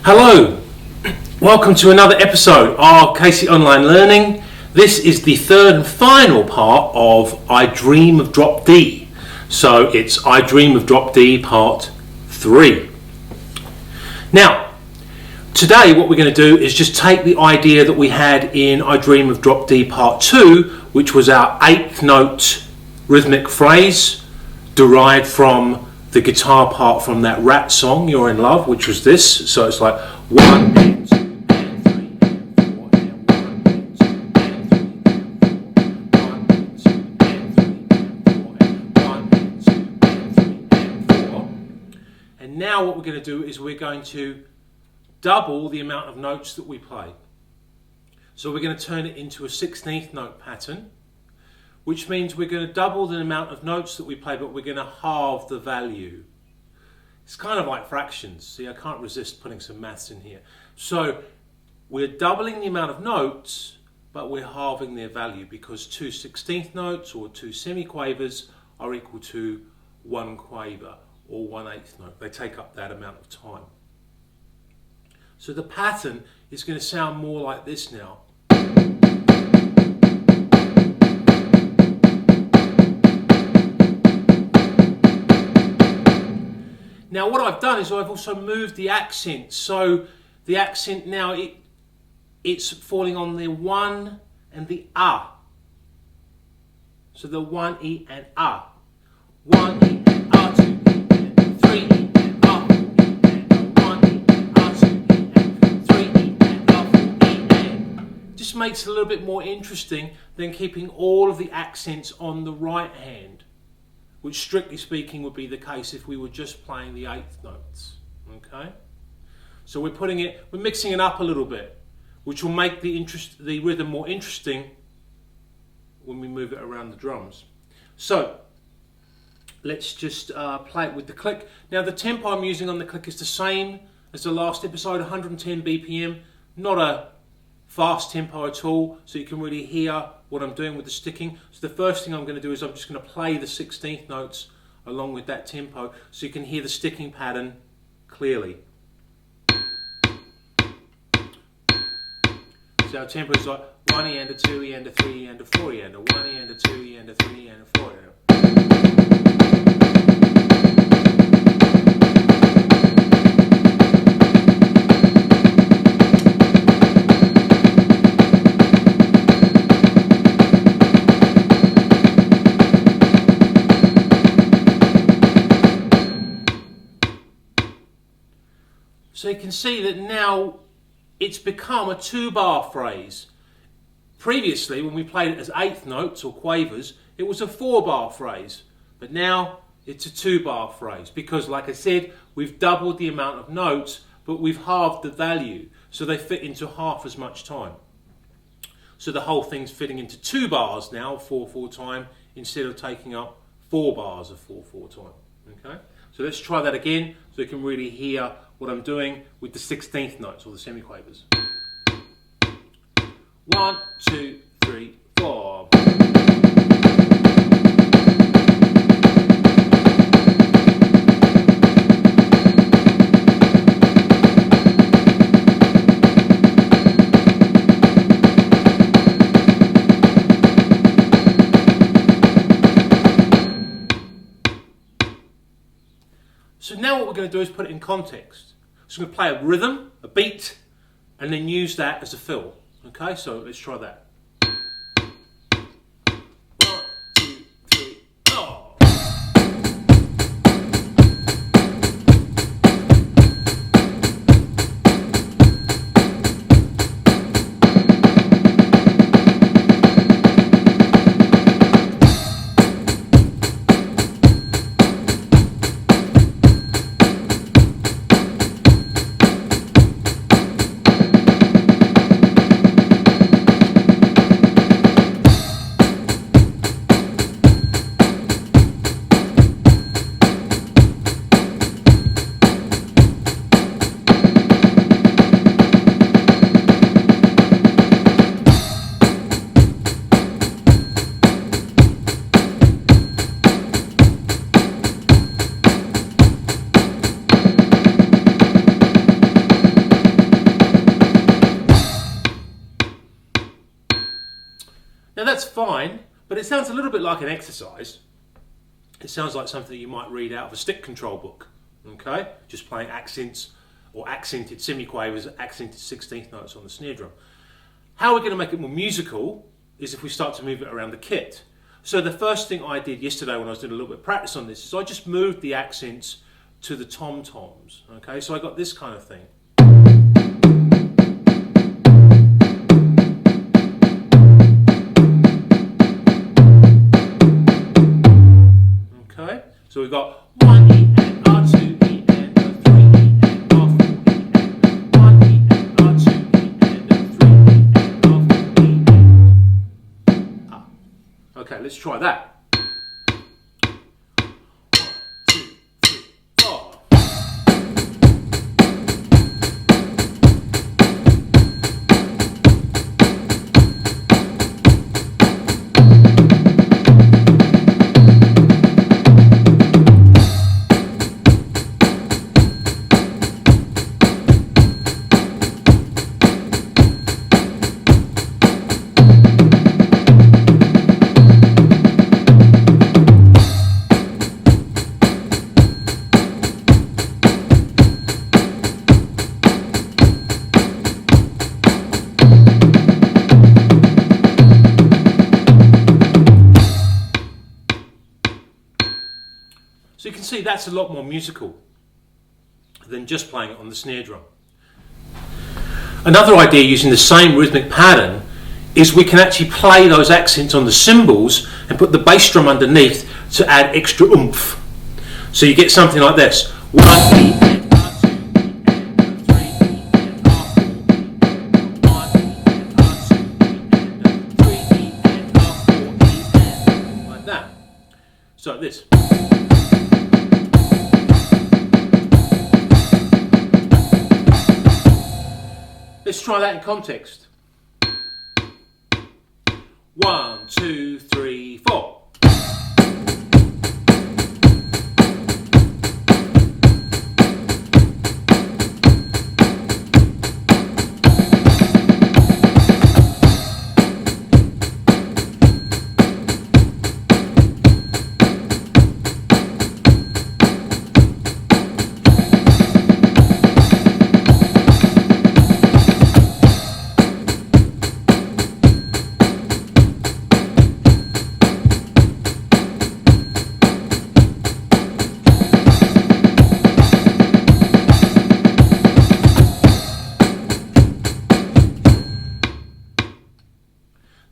Hello, welcome to another episode of Casey Online Learning. This is the third and final part of I Dream of Drop D. So it's I Dream of Drop D part 3. Now, today what we're going to do is just take the idea that we had in I Dream of Drop D part 2, which was our 8th note rhythmic phrase derived from the guitar part from that Rat song, You're in Love, which was this. So it's like 1 and 2 and 3 and 4 and 1 and 2 and 3 and 4 and 1 and 2 and 3 and 4. And now what we're going to do is we're going to double the amount of notes that we play. So we're going to turn it into a 16th note pattern, which means we're going to double the amount of notes that we play, but we're going to halve the value. It's kind of like fractions. See, I can't resist putting some maths in here. So we're doubling the amount of notes, but we're halving their value because 2 16th notes or 2 semiquavers are equal to 1 quaver or 1/8 note. They take up that amount of time. So the pattern is going to sound more like this now. Now what I've done is I've also moved the accent. So the accent now, it's falling on the 1 and the ah. So the 1 E and ah. 1 E and ah, 2 E and 3 E and ah, 4 E and 1 E and ah, 2 E and 3 E and ah, 4 E and. Just makes it a little bit more interesting than keeping all of the accents on the right hand, which strictly speaking would be the case if we were just playing the 8th notes. Okay? So we're mixing it up a little bit, which will make the rhythm more interesting when we move it around the drums. So let's just play it with the click. Now the tempo I'm using on the click is the same as the last episode, 110 BPM, not a fast tempo at all, so you can really hear what I'm doing with the sticking. So the first thing I'm going to do is I'm just going to play the 16th notes along with that tempo so you can hear the sticking pattern clearly. So our tempo is like 1 E and a 2 E and a 3 E and a 4 E and a 1 E and a 2 E and a 3 E and a 4 E. So you can see that now it's become a 2-bar phrase. Previously, when we played it as 8th notes or quavers, it was a 4-bar phrase. But now it's a 2-bar phrase because, like I said, we've doubled the amount of notes, but we've halved the value. So they fit into half as much time. So the whole thing's fitting into 2 bars now, 4/4 time, instead of taking up 4 bars of 4/4 time. Okay? So let's try that again so you can really hear what I'm doing with the 16th notes or the semiquavers. 1, 2, 3, 4. So now what we're going to do is put it in context. So we're going to play a rhythm, a beat, and then use that as a fill. Okay, so let's try that. 1, 2, 3, 4. fine, but it sounds a little bit like an exercise. It sounds like something that you might read out of a stick control book. Okay, just playing accents or accented semiquavers, accented 16th notes on the snare drum. How we're going to make it more musical is if we start to move it around the kit. So the first thing I did yesterday when I was doing a little bit of practice on this is I just moved the accents to the tom-toms. Okay, so I got this kind of thing. Okay, so we've got 1 E and R2 E and a 3 E and R4 E and 1 E and R2 E and a 3 E and R4 E and ah. Okay, let's try that. 1, 2, 3, 4. So you can see that's a lot more musical than just playing it on the snare drum. Another idea using the same rhythmic pattern is we can actually play those accents on the cymbals and put the bass drum underneath to add extra oomph. So you get something like this. 1 E and R2 E and 3 E and R4 1 E and R2 E and 3 E and R4 E and like that. So this. Let's try that in context. 1, 2, 3, 4.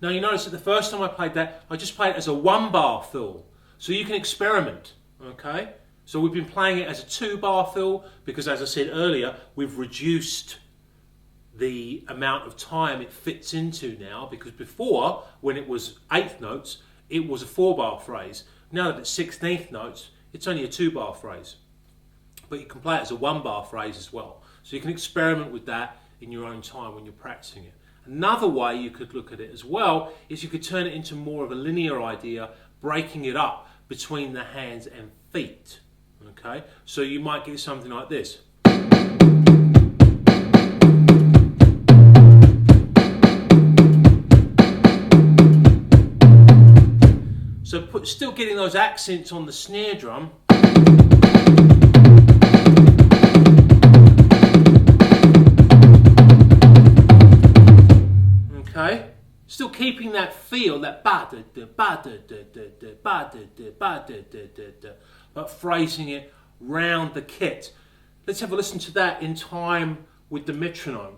Now you notice that the first time I played that, I just played it as a 1-bar fill. So you can experiment, okay? So we've been playing it as a 2-bar fill because, as I said earlier, we've reduced the amount of time it fits into now, because before, when it was 8th notes, it was a 4-bar phrase. Now that it's 16th notes, it's only a 2-bar phrase. But you can play it as a 1-bar phrase as well. So you can experiment with that in your own time when you're practicing it. Another way you could look at it as well is you could turn it into more of a linear idea, breaking it up between the hands and feet. Okay, so you might get something like this. So still getting those accents on the snare drum. Okay, still keeping that feel, that but phrasing it round the kit. Let's have a listen to that in time with the metronome.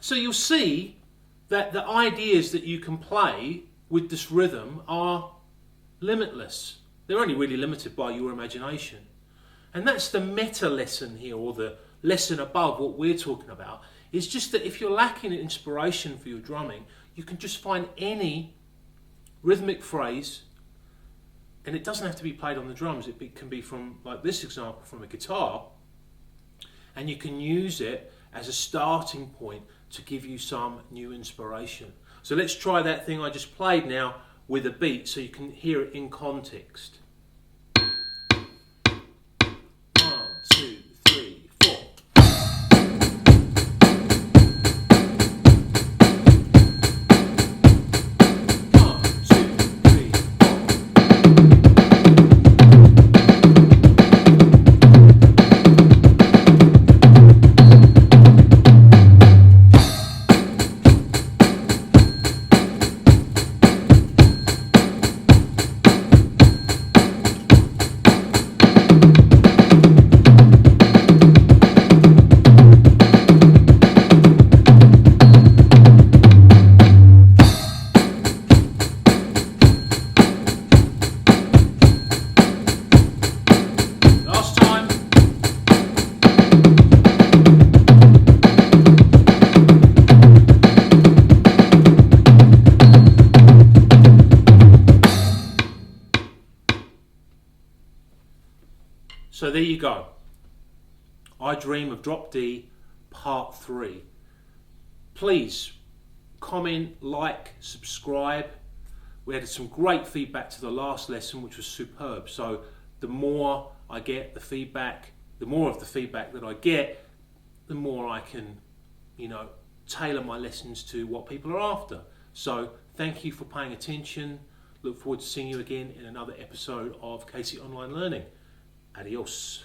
So you'll see that the ideas that you can play with this rhythm are limitless. They're only really limited by your imagination. And that's the meta lesson here, or the lesson above what we're talking about, It's just that if you're lacking inspiration for your drumming, you can just find any rhythmic phrase, and it doesn't have to be played on the drums. It can be from, like this example, from a guitar, and you can use it as a starting point to give you some new inspiration. So let's try that thing I just played now with a beat so you can hear it in context. 1, 2, 3, 4. So there you go. I Dream of Drop D Part 3. Please comment, like, subscribe. We had some great feedback to the last lesson, which was superb. So the more I get the feedback, the more of the feedback that I get, the more I can, tailor my lessons to what people are after. So thank you for paying attention. Look forward to seeing you again in another episode of Casey Online Learning. Adios.